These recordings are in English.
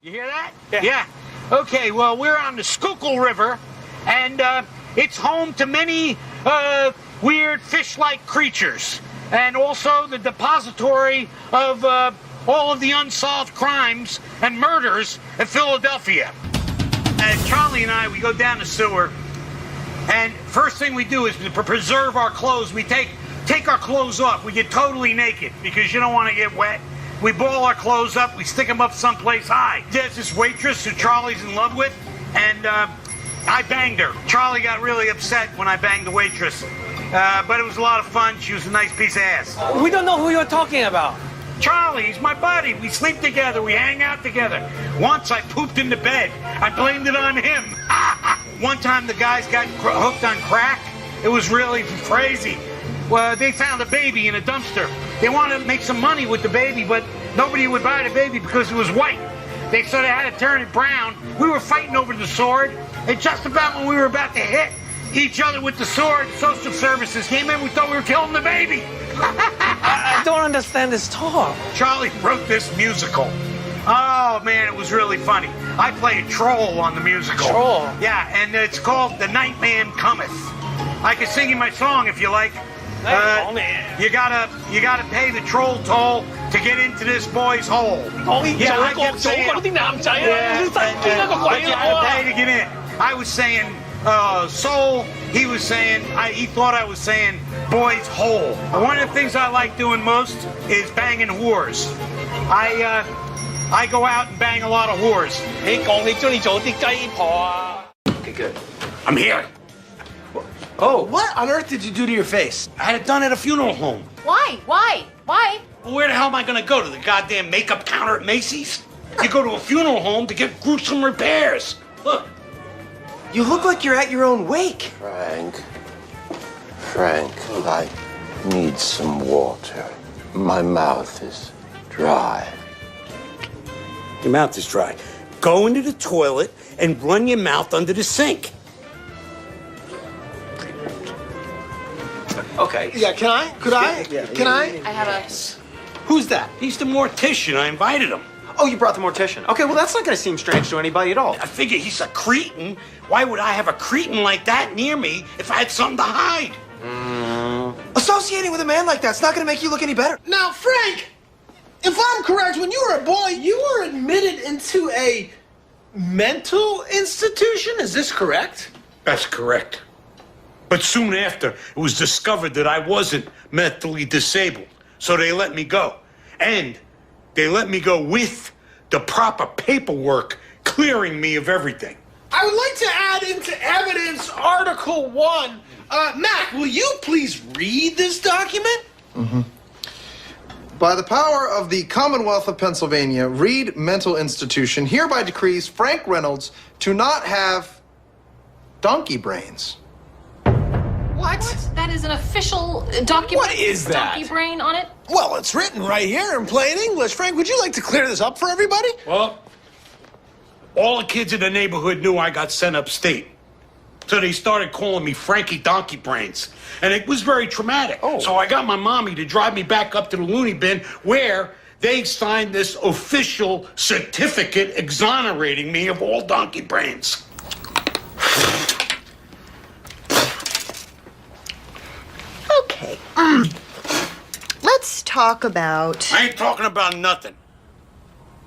You hear that? Yeah. Okay, well, we're on the Schuylkill River, and it's home to many weird fish-like creatures, and also the depository of all of the unsolved crimes and murders in Philadelphia. And Charlie and I, we go down the sewer, and first thing we do is to preserve our clothes. We take our clothes off. We get totally naked because you don't want to get wet. We ball our clothes up, we stick them up someplace high. There's this waitress who Charlie's in love with, and I banged her. Charlie got really upset when I banged the waitress, but it was a lot of fun. She was a nice piece of ass. We don't know who you're talking about. Charlie, he's my buddy. We sleep together, we hang out together. Once I pooped in the bed. I blamed it on him. One time the guys got hooked on crack. It was really crazy. Well, they found a baby in a dumpster. They wanted to make some money with the baby, but nobody would buy the baby because it was white. They had to turn it brown. We were fighting over the sword, and just about when we were about to hit each other with the sword, social services came in. We thought we were killing the baby. I don't understand this talk. Charlie wrote this musical. Oh, man, it was really funny. I play a troll on the musical. Troll? Yeah, and it's called The Night Man Cometh. I can sing you my song if you like. You gotta pay the troll toll to get into this boy's hole. Yeah, I kept saying, but you gotta pay to get in. I was saying soul. He was saying he thought I was saying boy's hole. One of the things I like doing most is banging whores. I go out and bang a lot of whores. Okay, good. I'm here. Oh, what on earth did you do to your face? I had it done at a funeral home. Why? Well, where the hell am I gonna go? To the goddamn makeup counter at Macy's? You go to a funeral home to get gruesome repairs. Look. You look like you're at your own wake. Frank, I need some water. My mouth is dry. Your mouth is dry. Go into the toilet and run your mouth under the sink. Okay. Yeah, can I? Can I? I have a... Who's that? He's the mortician. I invited him. Oh, you brought the mortician. Okay, well, that's not going to seem strange to anybody at all. I figure he's a cretin. Why would I have a cretin like that near me if I had something to hide? Associating with a man like that's not going to make you look any better. Now, Frank, if I'm correct, when you were a boy, you were admitted into a mental institution. Is this correct? That's correct. But soon after, it was discovered that I wasn't mentally disabled. So they let me go. And they let me go with the proper paperwork clearing me of everything. I would like to add into evidence Article 1. Mac, will you please read this document? By the power of the Commonwealth of Pennsylvania, Reed Mental Institution hereby decrees Frank Reynolds to not have donkey brains. What? That is an official document. What is that? Donkey brain on it? Well, it's written right here in plain English. Frank, would you like to clear this up for everybody? Well, all the kids in the neighborhood knew I got sent upstate. So they started calling me Frankie Donkey Brains. And it was very traumatic. So I got my mommy to drive me back up to the loony bin where they signed this official certificate exonerating me of all donkey brains. Okay. Let's talk about... I ain't talking about nothing.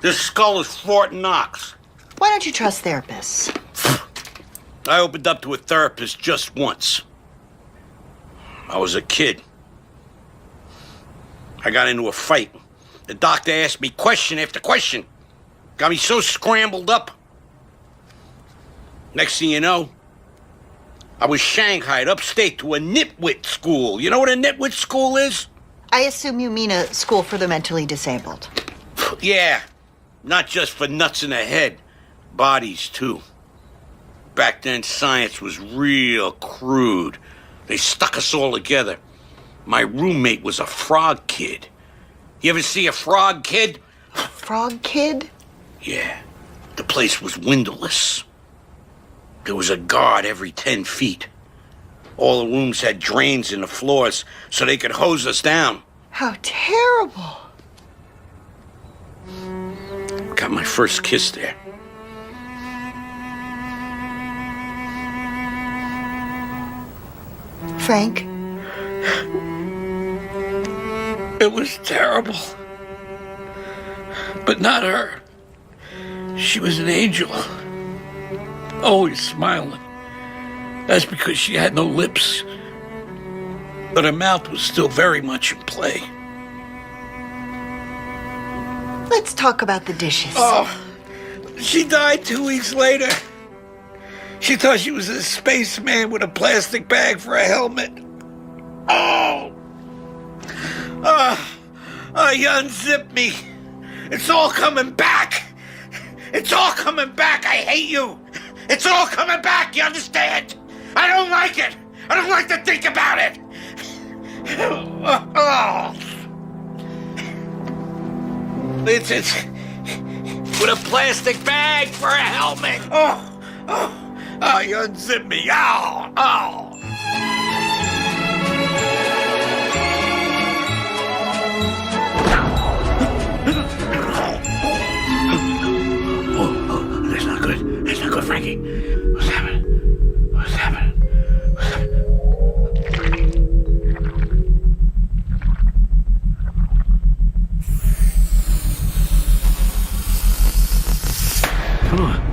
This skull is Fort Knox. Why don't you trust therapists? I opened up to a therapist just once. I was a kid. I got into a fight. The doctor asked me question after question. Got me so scrambled up. Next thing you know, I was shanghaied upstate to a nitwit school. You know what a nitwit school is? I assume you mean a school for the mentally disabled. Yeah, not just for nuts in the head, bodies too. Back then, science was real crude. They stuck us all together. My roommate was a frog kid. You ever see a frog kid? Frog kid? Yeah, the place was windowless. There was a guard every 10 feet. All the rooms had drains in the floors so they could hose us down. How terrible. got my first kiss there. Frank, It was terrible. But not her. She was an angel. Always smiling. That's because she had no lips. But her mouth was still very much in play. let's talk about the dishes. Oh, she died 2 weeks later. She thought she was a spaceman with a plastic bag for a helmet. You unzipped me. It's all coming back. It's all coming back. I hate you. It's all coming back. You understand? I don't like it. I don't like to think about it. It's with a plastic bag for a helmet. You unzipped me. That's not good. That's not good, Frankie. What's happening? What's happening? What's happening? Come on.